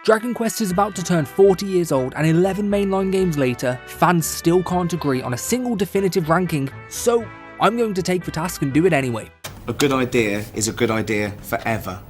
Dragon Quest is about to turn 40 years old, and 11 mainline games later, fans still can't agree on a single definitive ranking, so I'm going to take the task and do it anyway. A good idea is a good idea forever.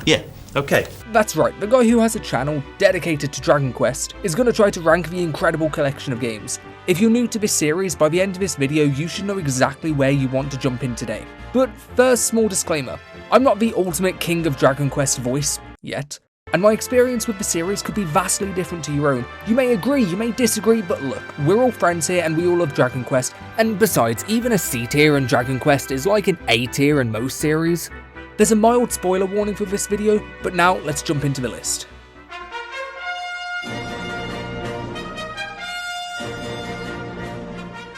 Yeah, okay. That's right, the guy who has a channel dedicated to Dragon Quest is going to try to rank the incredible collection of games. If you're new to this series, by the end of this video you should know exactly where you want to jump in today. But first, small disclaimer, I'm not the ultimate king of Dragon Quest voice, yet. And my experience with the series could be vastly different to your own. You may agree, you may disagree, but look, we're all friends here and we all love Dragon Quest. And besides, even a C tier in Dragon Quest is like an A tier in most series. There's a mild spoiler warning for this video, but now let's jump into the list.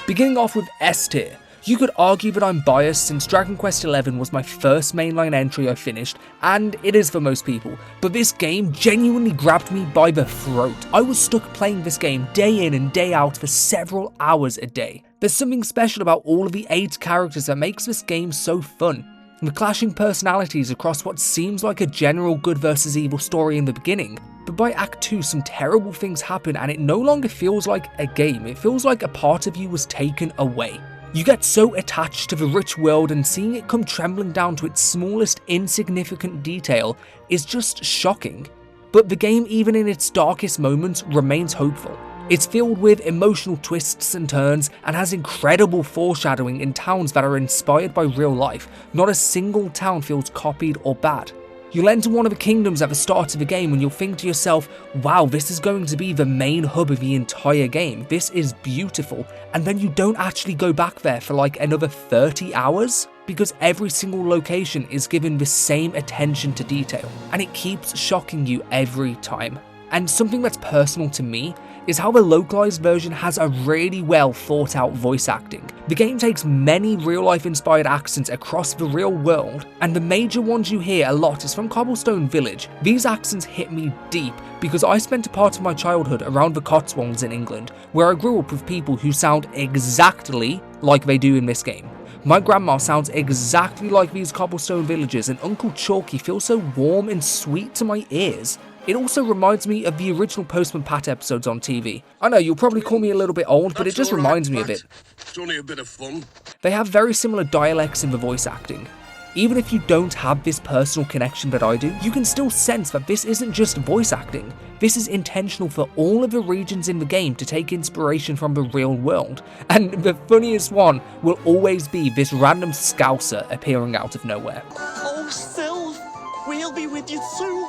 Beginning off with S tier. You could argue that I'm biased since Dragon Quest XI was my first mainline entry I finished, and it is for most people, but this game genuinely grabbed me by the throat. I was stuck playing this game day in and day out for several hours a day. There's something special about all of the 8 characters that makes this game so fun. The clashing personalities across what seems like a general good versus evil story in the beginning, but by Act 2 some terrible things happen and it no longer feels like a game, it feels like a part of you was taken away. You get so attached to the rich world, and seeing it come trembling down to its smallest insignificant detail is just shocking. But the game, even in its darkest moments, remains hopeful. It's filled with emotional twists and turns and has incredible foreshadowing in towns that are inspired by real life. Not a single town feels copied or bad. You'll enter one of the kingdoms at the start of the game and you'll think to yourself, wow, this is going to be the main hub of the entire game, this is beautiful, and then you don't actually go back there for like another 30 hours? Because every single location is given the same attention to detail, and it keeps shocking you every time. And something that's personal to me is how the localized version has a really well thought out voice acting. The game takes many real life inspired accents across the real world, and the major ones you hear a lot is from Cobblestone Village. These accents hit me deep because I spent a part of my childhood around the Cotswolds in England, where I grew up with people who sound exactly like they do in this game. My grandma sounds exactly like these cobblestone villagers, and Uncle Chalky feels so warm and sweet to my ears. It also reminds me of the original Postman Pat episodes on TV. I know you'll probably call me a little bit old, but it just reminds me of it. It's only a bit of fun. They have very similar dialects in the voice acting. Even if you don't have this personal connection that I do, you can still sense that this isn't just voice acting. This is intentional for all of the regions in the game to take inspiration from the real world. And the funniest one will always be this random Scouser appearing out of nowhere. Oh, Sylph, we'll be with you soon.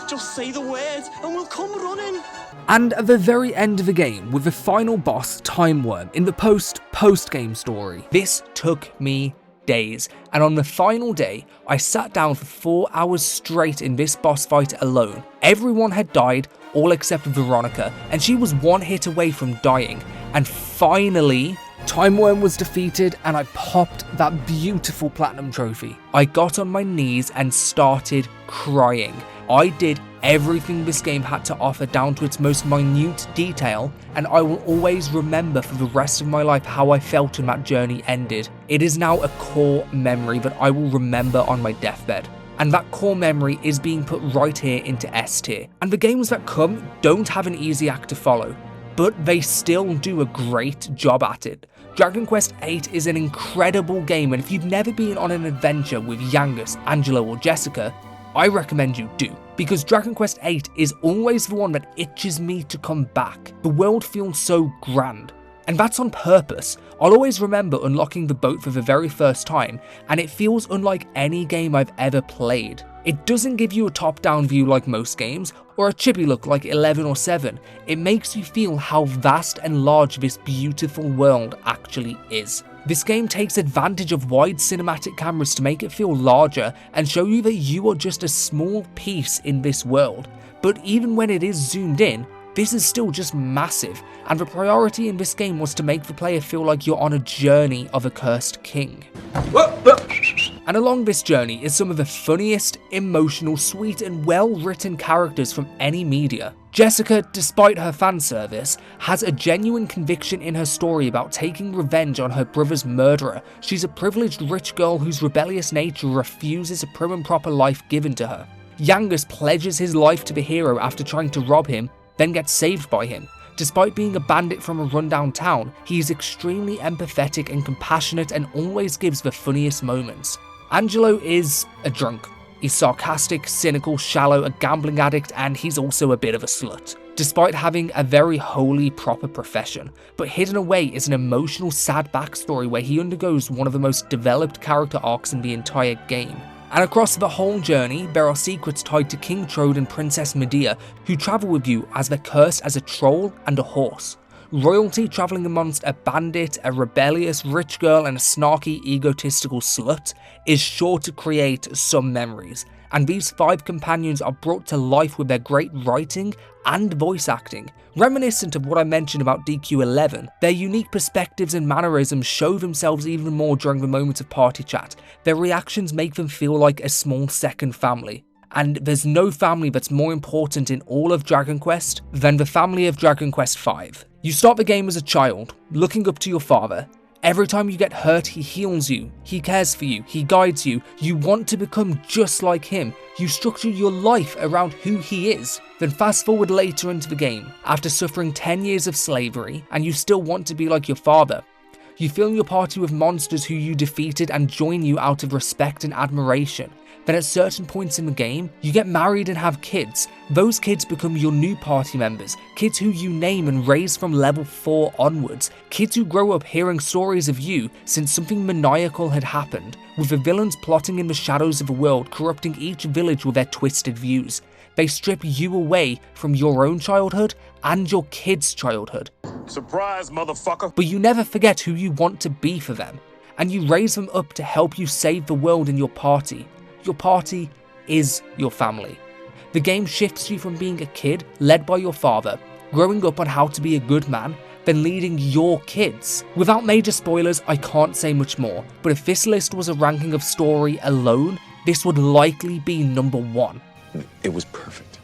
Just say the words and we'll come running. And at the very end of the game, with the final boss, Time Worm, in the post-game story. This took me days, and on the final day, I sat down for 4 hours straight in this boss fight alone. Everyone had died, all except Veronica, and she was one hit away from dying. And finally, Time Worm was defeated, and I popped that beautiful platinum trophy. I got on my knees and started crying. I did everything this game had to offer down to its most minute detail, and I will always remember for the rest of my life how I felt when that journey ended. It is now a core memory that I will remember on my deathbed. And that core memory is being put right here into S tier. And the games that come don't have an easy act to follow, but they still do a great job at it. Dragon Quest VIII is an incredible game, and if you've never been on an adventure with Yangus, Angela or Jessica, I recommend you do, because Dragon Quest VIII is always the one that itches me to come back. The world feels so grand, and that's on purpose. I'll always remember unlocking the boat for the very first time, and it feels unlike any game I've ever played. It doesn't give you a top-down view like most games, or a chippy look like 11 or 7. It makes you feel how vast and large this beautiful world actually is. This game takes advantage of wide cinematic cameras to make it feel larger and show you that you are just a small piece in this world. But even when it is zoomed in, this is still just massive, and the priority in this game was to make the player feel like you're on a journey of a cursed king. And along this journey is some of the funniest, emotional, sweet and well-written characters from any media. Jessica, despite her fan service, has a genuine conviction in her story about taking revenge on her brother's murderer. She's a privileged rich girl whose rebellious nature refuses a prim and proper life given to her. Yangus pledges his life to the hero after trying to rob him, then gets saved by him. Despite being a bandit from a rundown town, he is extremely empathetic and compassionate and always gives the funniest moments. Angelo is a drunk. He's sarcastic, cynical, shallow, a gambling addict, and he's also a bit of a slut. Despite having a very holy, proper profession, but hidden away is an emotional, sad backstory where he undergoes one of the most developed character arcs in the entire game. And across the whole journey, there are secrets tied to King Trode and Princess Medea, who travel with you as they're cursed as a troll and a horse. Royalty travelling amongst a bandit, a rebellious rich girl, and a snarky, egotistical slut is sure to create some memories, and these 5 companions are brought to life with their great writing and voice acting. Reminiscent of what I mentioned about DQ11, their unique perspectives and mannerisms show themselves even more during the moments of party chat. Their reactions make them feel like a small second family. And there's no family that's more important in all of Dragon Quest than the family of Dragon Quest V. You start the game as a child, looking up to your father. Every time you get hurt, he heals you, he cares for you, he guides you, you want to become just like him, you structure your life around who he is. Then fast forward later into the game, after suffering 10 years of slavery, and you still want to be like your father. You fill your party with monsters who you defeated and join you out of respect and admiration. Then at certain points in the game, you get married and have kids. Those kids become your new party members, kids who you name and raise from level 4 onwards, kids who grow up hearing stories of you since something maniacal had happened, with the villains plotting in the shadows of the world, corrupting each village with their twisted views. They strip you away from your own childhood and your kids' childhood. Surprise, motherfucker! But you never forget who you want to be for them, and you raise them up to help you save the world in your party. Your party is your family. The game shifts you from being a kid led by your father, growing up on how to be a good man, then leading your kids. Without major spoilers, I can't say much more, but if this list was a ranking of story alone, this would likely be number 1. It was perfect.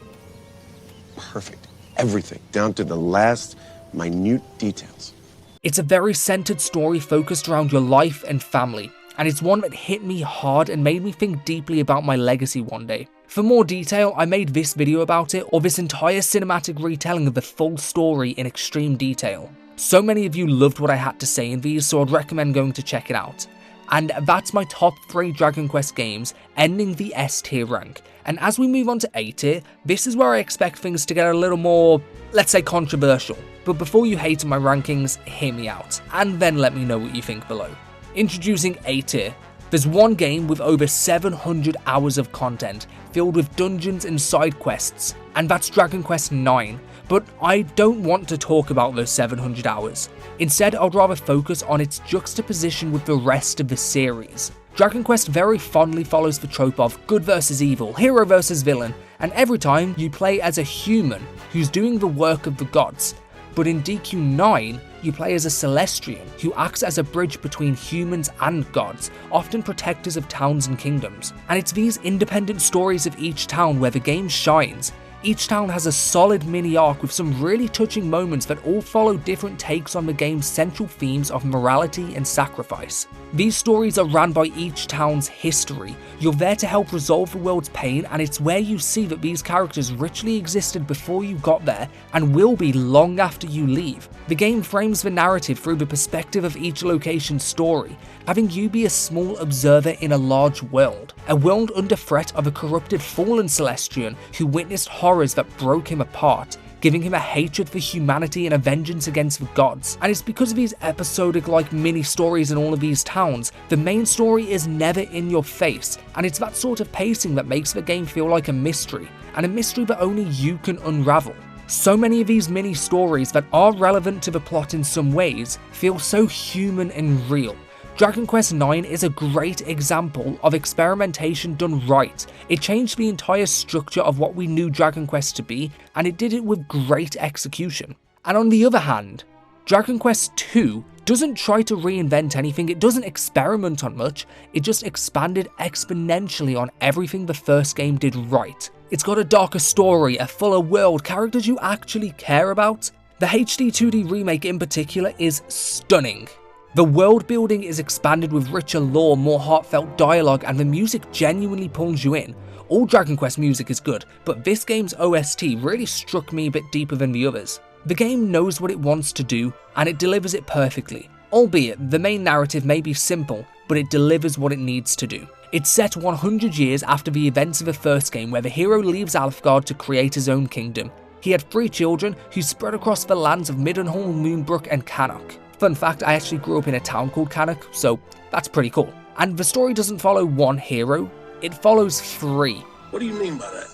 Perfect. Everything, down to the last minute details. It's a very centered story focused around your life and family, and it's one that hit me hard and made me think deeply about my legacy one day. For more detail, I made this video about it, or this entire cinematic retelling of the full story in extreme detail. So many of you loved what I had to say in these, so I'd recommend going to check it out. And that's my top 3 Dragon Quest games, ending the S tier rank. And as we move on to A tier, this is where I expect things to get a little more, let's say, controversial. But before you hate on my rankings, hear me out, and then let me know what you think below. Introducing A tier. There's one game with over 700 hours of content, filled with dungeons and side quests, and that's Dragon Quest IX. But I don't want to talk about those 700 hours. Instead, I'd rather focus on its juxtaposition with the rest of the series. Dragon Quest very fondly follows the trope of good versus evil, hero versus villain, and every time you play as a human who's doing the work of the gods. But in DQ9, you play as a Celestian who acts as a bridge between humans and gods, often protectors of towns and kingdoms. And it's these independent stories of each town where the game shines. Each town has a solid mini arc with some really touching moments that all follow different takes on the game's central themes of morality and sacrifice. These stories are ran by each town's history. You're there to help resolve the world's pain, and it's where you see that these characters richly existed before you got there and will be long after you leave. The game frames the narrative through the perspective of each location's story, having you be a small observer in a large world. A world under threat of a corrupted fallen Celestian who witnessed horrors that broke him apart, giving him a hatred for humanity and a vengeance against the gods. And it's because of these episodic-like mini-stories in all of these towns, the main story is never in your face, and it's that sort of pacing that makes the game feel like a mystery, and a mystery that only you can unravel. So many of these mini-stories that are relevant to the plot in some ways feel so human and real. Dragon Quest IX is a great example of experimentation done right. It changed the entire structure of what we knew Dragon Quest to be, and it did it with great execution. And on the other hand, Dragon Quest II doesn't try to reinvent anything, it doesn't experiment on much, it just expanded exponentially on everything the first game did right. It's got a darker story, a fuller world, characters you actually care about. The HD 2D remake in particular is stunning. The world building is expanded with richer lore, more heartfelt dialogue, and the music genuinely pulls you in. All Dragon Quest music is good, but this game's OST really struck me a bit deeper than the others. The game knows what it wants to do, and it delivers it perfectly. Albeit, the main narrative may be simple, but it delivers what it needs to do. It's set 100 years after the events of the first game, where the hero leaves Alfgard to create his own kingdom. He had 3 children who spread across the lands of Middenhall, Moonbrook and Cannock. Fun fact, I actually grew up in a town called Cannock, so that's pretty cool. And the story doesn't follow one hero, it follows 3. What do you mean by that?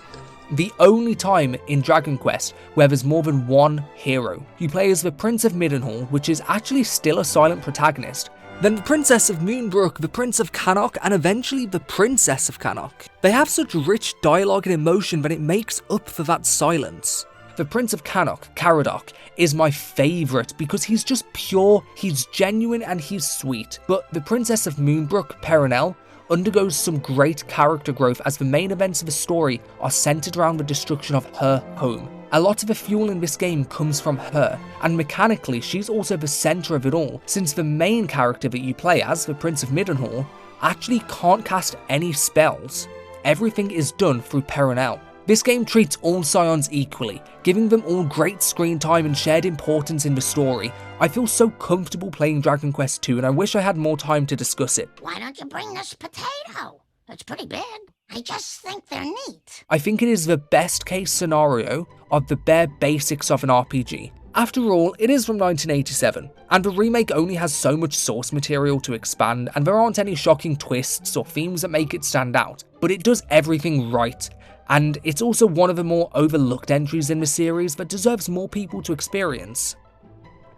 The only time in Dragon Quest where there's more than one hero. You play as the Prince of Middenhall, which is actually still a silent protagonist, then the Princess of Moonbrook, the Prince of Cannock, and eventually the Princess of Cannock. They have such rich dialogue and emotion that it makes up for that silence. The Prince of Cannock, Caradoc, is my favourite because he's just pure, he's genuine and he's sweet. But the Princess of Moonbrook, Perenelle, undergoes some great character growth as the main events of the story are centred around the destruction of her home. A lot of the fuel in this game comes from her, and mechanically she's also the centre of it all, since the main character that you play as, the Prince of Middenhall, actually can't cast any spells. Everything is done through Perenelle. This game treats all Scions equally, giving them all great screen time and shared importance in the story. I feel so comfortable playing Dragon Quest II and I wish I had more time to discuss it. Why don't you bring this potato? It's pretty big. I just think they're neat. I think it is the best case scenario of the bare basics of an RPG. After all, it is from 1987, and the remake only has so much source material to expand, and there aren't any shocking twists or themes that make it stand out, but it does everything right. And it's also one of the more overlooked entries in the series that deserves more people to experience.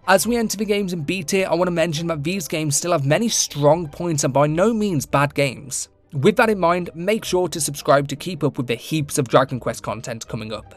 As we enter the games in B tier, I want to mention that these games still have many strong points and by no means bad games. With that in mind, make sure to subscribe to keep up with the heaps of Dragon Quest content coming up.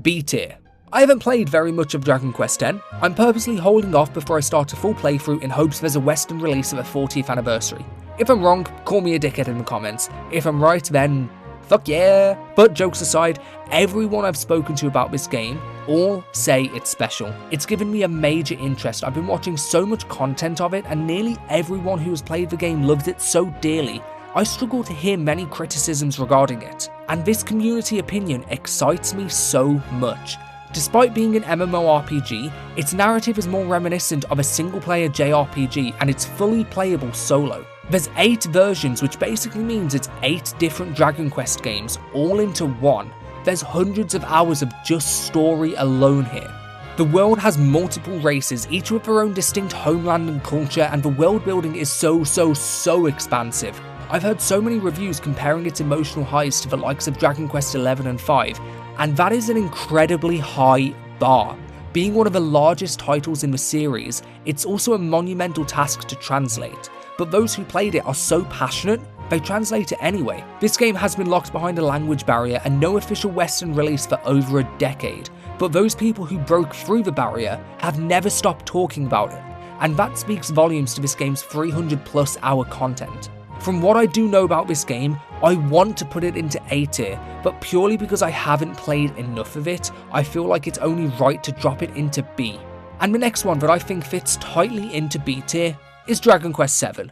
B tier. I haven't played very much of Dragon Quest X. I'm purposely holding off before I start a full playthrough in hopes there's a Western release of a 40th anniversary. If I'm wrong, call me a dickhead in the comments. If I'm right, then fuck yeah! But jokes aside, everyone I've spoken to about this game all say it's special. It's given me a major interest. I've been watching so much content of it and nearly everyone who has played the game loves it so dearly. I struggle to hear many criticisms regarding it, and this community opinion excites me so much. Despite being an MMORPG, its narrative is more reminiscent of a single-player JRPG and it's fully playable solo. There's 8 versions, which basically means it's 8 different Dragon Quest games all into one. There's hundreds of hours of just story alone here. The world has multiple races, each with their own distinct homeland and culture, and the world building is so expansive. I've heard so many reviews comparing its emotional highs to the likes of Dragon Quest XI and V, and that is an incredibly high bar. Being one of the largest titles in the series, it's also a monumental task to translate, but those who played it are so passionate, they translate it anyway. This game has been locked behind a language barrier and no official Western release for over a decade, but those people who broke through the barrier have never stopped talking about it, and that speaks volumes to this game's 300+ hour content. From what I do know about this game, I want to put it into A tier, but purely because I haven't played enough of it, I feel like it's only right to drop it into B. And the next one that I think fits tightly into B tier is Dragon Quest VII.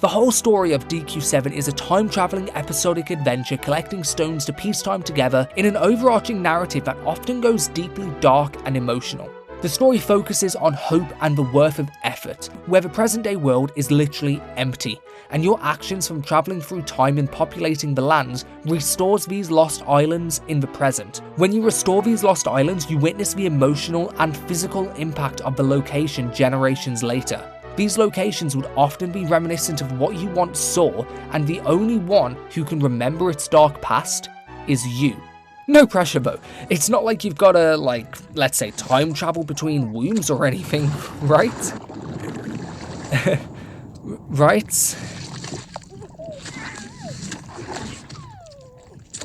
The whole story of DQ7 is a time-travelling episodic adventure collecting stones to piece time together in an overarching narrative that often goes deeply dark and emotional. The story focuses on hope and the worth of effort, where the present-day world is literally empty, and your actions from travelling through time and populating the lands restores these lost islands in the present. When you restore these lost islands, you witness the emotional and physical impact of the location generations later. These locations would often be reminiscent of what you once saw, and the only one who can remember its dark past is you. No pressure though, it's not like you've gotta, let's say time travel between wombs or anything, right? Right?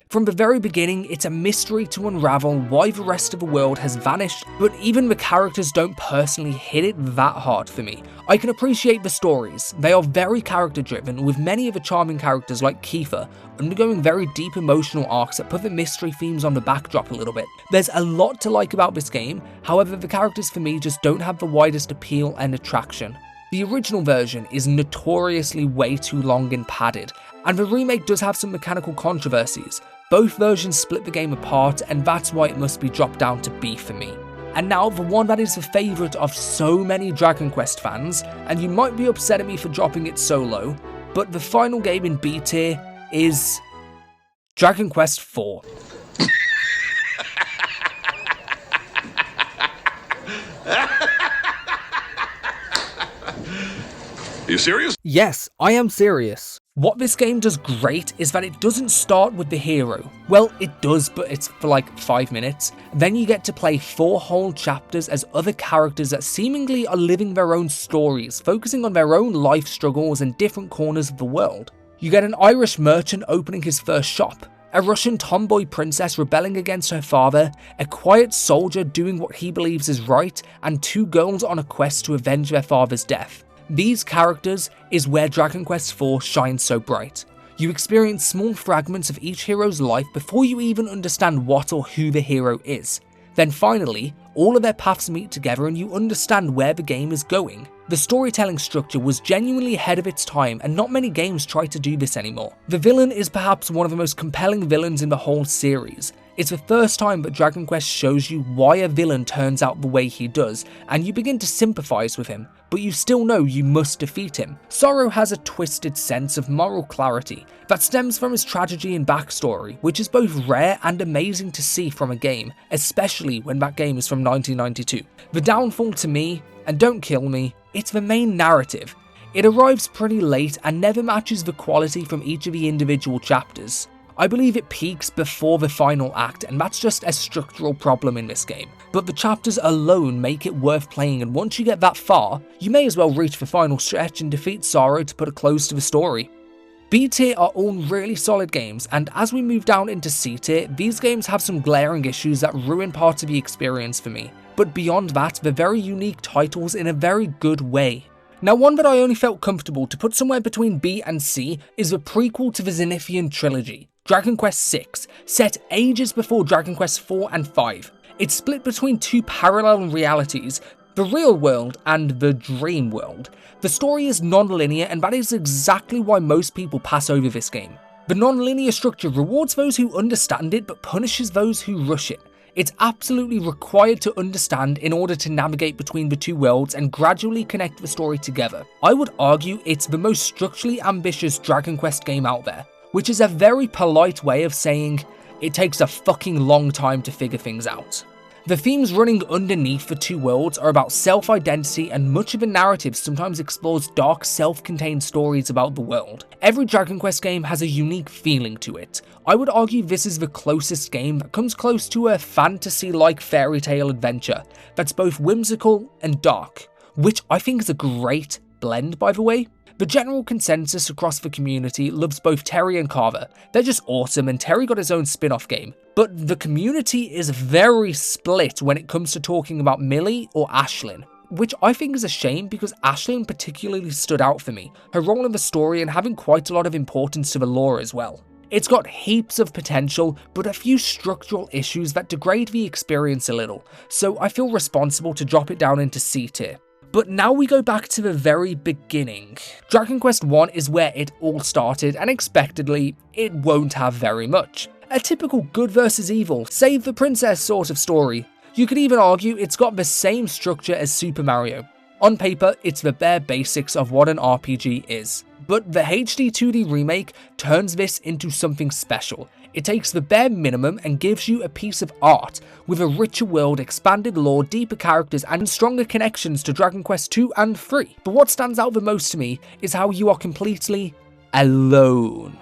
From the very beginning, it's a mystery to unravel why the rest of the world has vanished, but even the characters don't personally hit it that hard for me. I can appreciate the stories. They are very character driven, with many of the charming characters like Kiefer undergoing very deep emotional arcs that put the mystery themes on the backdrop a little bit. There's a lot to like about this game, however the characters for me just don't have the widest appeal and attraction. The original version is notoriously way too long and padded, and the remake does have some mechanical controversies, Both versions split the game apart, and that's why it must be dropped down to B for me. And now the one that is the favourite of so many Dragon Quest fans, and you might be upset at me for dropping it so low, but the final game in B tier is Dragon Quest IV. You serious? Yes, I am serious. What this game does great is that it doesn't start with the hero. Well, it does, but it's for like 5 minutes. Then you get to play 4 whole chapters as other characters that seemingly are living their own stories, focusing on their own life struggles in different corners of the world. You get an Irish merchant opening his first shop, a Russian tomboy princess rebelling against her father, a quiet soldier doing what he believes is right, and 2 girls on a quest to avenge their father's death. These characters is where Dragon Quest IV shines so bright. You experience small fragments of each hero's life before you even understand what or who the hero is. Then finally, all of their paths meet together and you understand where the game is going. The storytelling structure was genuinely ahead of its time, and not many games try to do this anymore. The villain is perhaps one of the most compelling villains in the whole series. It's the first time that Dragon Quest shows you why a villain turns out the way he does, and you begin to sympathise with him, but you still know you must defeat him. Sorrow has a twisted sense of moral clarity that stems from his tragedy and backstory, which is both rare and amazing to see from a game, especially when that game is from 1992. The downfall to me, and don't kill me, it's the main narrative. It arrives pretty late and never matches the quality from each of the individual chapters. I believe it peaks before the final act, and that's just a structural problem in this game. But the chapters alone make it worth playing, and once you get that far, you may as well reach the final stretch and defeat Sorrow to put a close to the story. B tier are all really solid games, and as we move down into C tier, these games have some glaring issues that ruin part of the experience for me. But beyond that, they're very unique titles in a very good way. Now, one that I only felt comfortable to put somewhere between B and C is the prequel to the Zenithian trilogy, Dragon Quest VI, set ages before Dragon Quest IV and V. It's split between 2 parallel realities, the real world and the dream world. The story is non-linear, and that is exactly why most people pass over this game. The non-linear structure rewards those who understand it but punishes those who rush it. It's absolutely required to understand in order to navigate between the 2 worlds and gradually connect the story together. I would argue it's the most structurally ambitious Dragon Quest game out there, which is a very polite way of saying it takes a fucking long time to figure things out. The themes running underneath the 2 worlds are about self-identity, and much of the narrative sometimes explores dark self-contained stories about the world. Every Dragon Quest game has a unique feeling to it. I would argue this is the closest game that comes close to a fantasy-like fairy tale adventure that's both whimsical and dark, which I think is a great blend, by the way. The general consensus across the community loves both Terry and Carver. They're just awesome, and Terry got his own spin-off game. But the community is very split when it comes to talking about Millie or Ashlyn, which I think is a shame because Ashlyn particularly stood out for me, her role in the story and having quite a lot of importance to the lore as well. It's got heaps of potential, but a few structural issues that degrade the experience a little, so I feel responsible to drop it down into C tier. But now we go back to the very beginning. Dragon Quest I is where it all started, and expectedly, it won't have very much. A typical good versus evil, save the princess sort of story. You could even argue it's got the same structure as Super Mario. On paper, it's the bare basics of what an RPG is. But the HD 2D remake turns this into something special. It takes the bare minimum and gives you a piece of art with a richer world, expanded lore, deeper characters, and stronger connections to Dragon Quest II and III. But what stands out the most to me is how you are completely alone.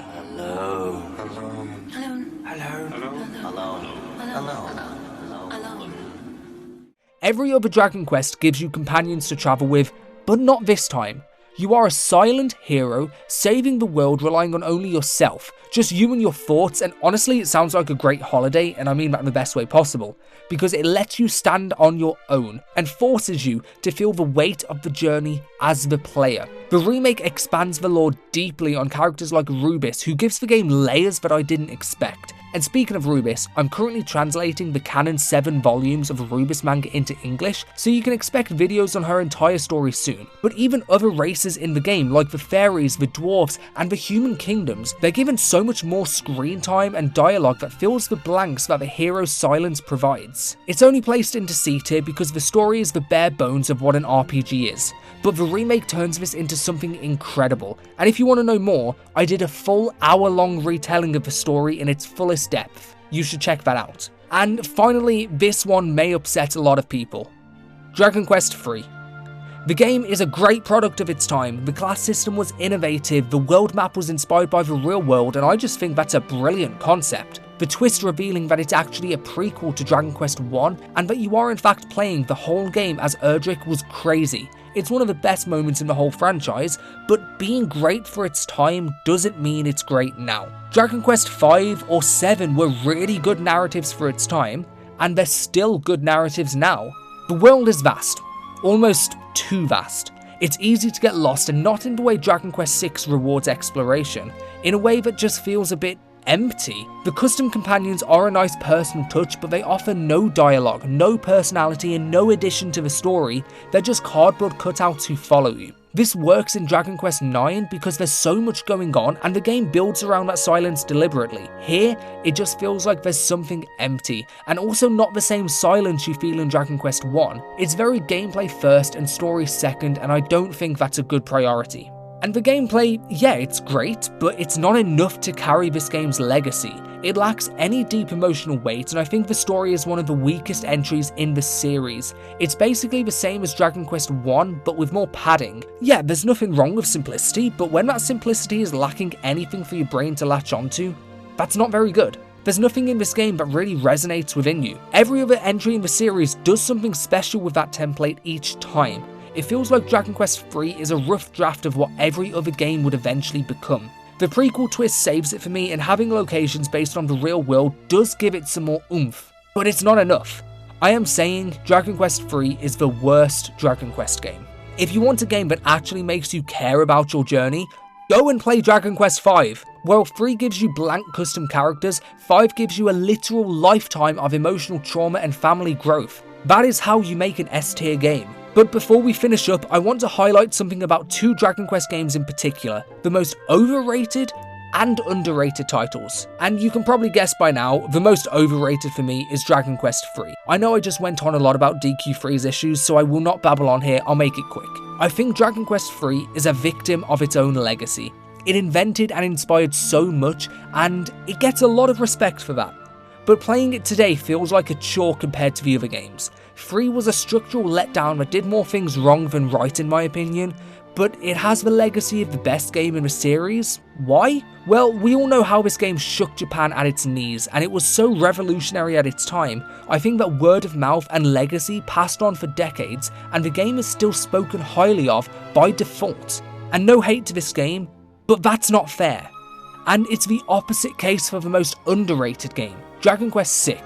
Every other Dragon Quest gives you companions to travel with, but not this time. You are a silent hero, saving the world relying on only yourself, just you and your thoughts, and honestly it sounds like a great holiday, and I mean that in the best way possible, because it lets you stand on your own, and forces you to feel the weight of the journey as the player. The remake expands the lore deeply on characters like Rubis, who gives the game layers that I didn't expect. And speaking of Rubis, I'm currently translating the canon 7 volumes of Rubis manga into English, so you can expect videos on her entire story soon. But even other races in the game, like the fairies, the dwarves, and the human kingdoms, they're given so much more screen time and dialogue that fills the blanks that the hero's silence provides. It's only placed into C tier because the story is the bare bones of what an RPG is, but the remake turns this into something incredible. And if you want to know more, I did a full hour-long retelling of the story in its fullest depth. You should check that out. And finally, this one may upset a lot of people. Dragon Quest III. The game is a great product of its time. The class system was innovative, the world map was inspired by the real world, and I just think that's a brilliant concept. The twist revealing that it's actually a prequel to Dragon Quest I, and that you are in fact playing the whole game as Erdrick, was crazy. It's one of the best moments in the whole franchise, but being great for its time doesn't mean it's great now. Dragon Quest V or 7 were really good narratives for its time, and they're still good narratives now. The world is vast, almost too vast. It's easy to get lost, and not in the way Dragon Quest VI rewards exploration, in a way that just feels a bit empty. The custom companions are a nice personal touch, but they offer no dialogue, no personality, and no addition to the story. They're just cardboard cutouts who follow you. This works in Dragon Quest IX because there's so much going on and the game builds around that silence deliberately. Here, it just feels like there's something empty, and also not the same silence you feel in Dragon Quest I. It's very gameplay first and story second, and I don't think that's a good priority. And the gameplay, yeah, it's great, but it's not enough to carry this game's legacy. It lacks any deep emotional weight, and I think the story is one of the weakest entries in the series. It's basically the same as Dragon Quest I, but with more padding. Yeah, there's nothing wrong with simplicity, but when that simplicity is lacking anything for your brain to latch onto, that's not very good. There's nothing in this game that really resonates within you. Every other entry in the series does something special with that template each time. It feels like Dragon Quest III is a rough draft of what every other game would eventually become. The prequel twist saves it for me, and having locations based on the real world does give it some more oomph, but it's not enough. I am saying Dragon Quest III is the worst Dragon Quest game. If you want a game that actually makes you care about your journey, go and play Dragon Quest V. While 3 gives you blank custom characters, 5 gives you a literal lifetime of emotional trauma and family growth. That is how you make an S-tier game. But before we finish up, I want to highlight something about 2 Dragon Quest games in particular, the most overrated and underrated titles. And you can probably guess by now, the most overrated for me is Dragon Quest III. I know I just went on a lot about DQ3's issues, so I will not babble on here, I'll make it quick. I think Dragon Quest III is a victim of its own legacy. It invented and inspired so much, and it gets a lot of respect for that. But playing it today feels like a chore compared to the other games. 3 was a structural letdown that did more things wrong than right in my opinion, but it has the legacy of the best game in the series. Why? Well, we all know how this game shook Japan at its knees, and it was so revolutionary at its time. I think that word of mouth and legacy passed on for decades, and the game is still spoken highly of by default. And no hate to this game, but that's not fair. And it's the opposite case for the most underrated game, Dragon Quest VI.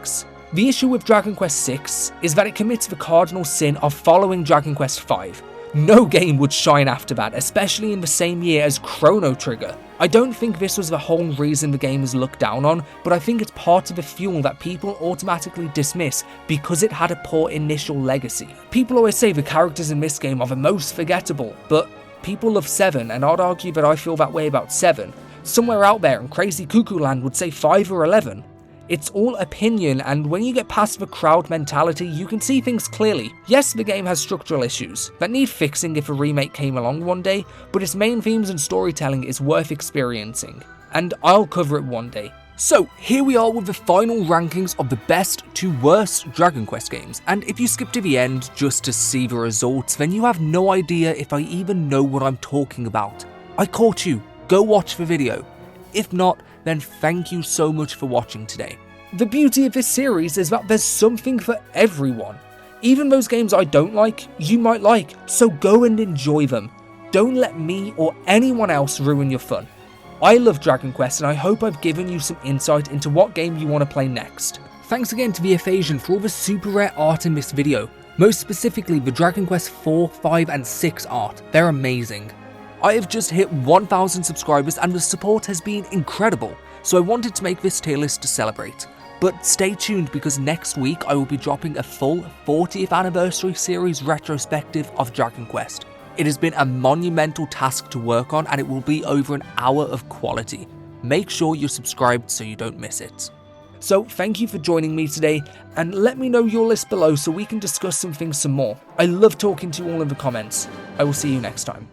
The issue with Dragon Quest VI is that it commits the cardinal sin of following Dragon Quest V. No game would shine after that, especially in the same year as Chrono Trigger. I don't think this was the whole reason the game is looked down on, but I think it's part of the fuel that people automatically dismiss because it had a poor initial legacy. People always say the characters in this game are the most forgettable, but people love 7, and I'd argue that I feel that way about 7. Somewhere out there in crazy cuckoo land would say 5 or 11. It's all opinion, and when you get past the crowd mentality, you can see things clearly. Yes, the game has structural issues that need fixing if a remake came along one day, but its main themes and storytelling is worth experiencing, and I'll cover it one day. So here we are with the final rankings of the best to worst Dragon Quest games, and if you skip to the end just to see the results, then you have no idea if I even know what I'm talking about. I caught you, go watch the video. If not, then thank you so much for watching today. The beauty of this series is that there's something for everyone. Even those games I don't like, you might like, so go and enjoy them. Don't let me or anyone else ruin your fun. I love Dragon Quest, and I hope I've given you some insight into what game you want to play next. Thanks again to the Aphasian for all the super rare art in this video, most specifically the Dragon Quest 4, 5 and 6 art, they're amazing. I have just hit 1,000 subscribers and the support has been incredible. so I wanted to make this tier list to celebrate. But stay tuned because next week I will be dropping a full 40th anniversary series retrospective of Dragon Quest. It has been a monumental task to work on and it will be over an hour of quality. Make sure you're subscribed so you don't miss it. So thank you for joining me today, and let me know your list below so we can discuss some things some more. I love talking to you all in the comments. I will see you next time.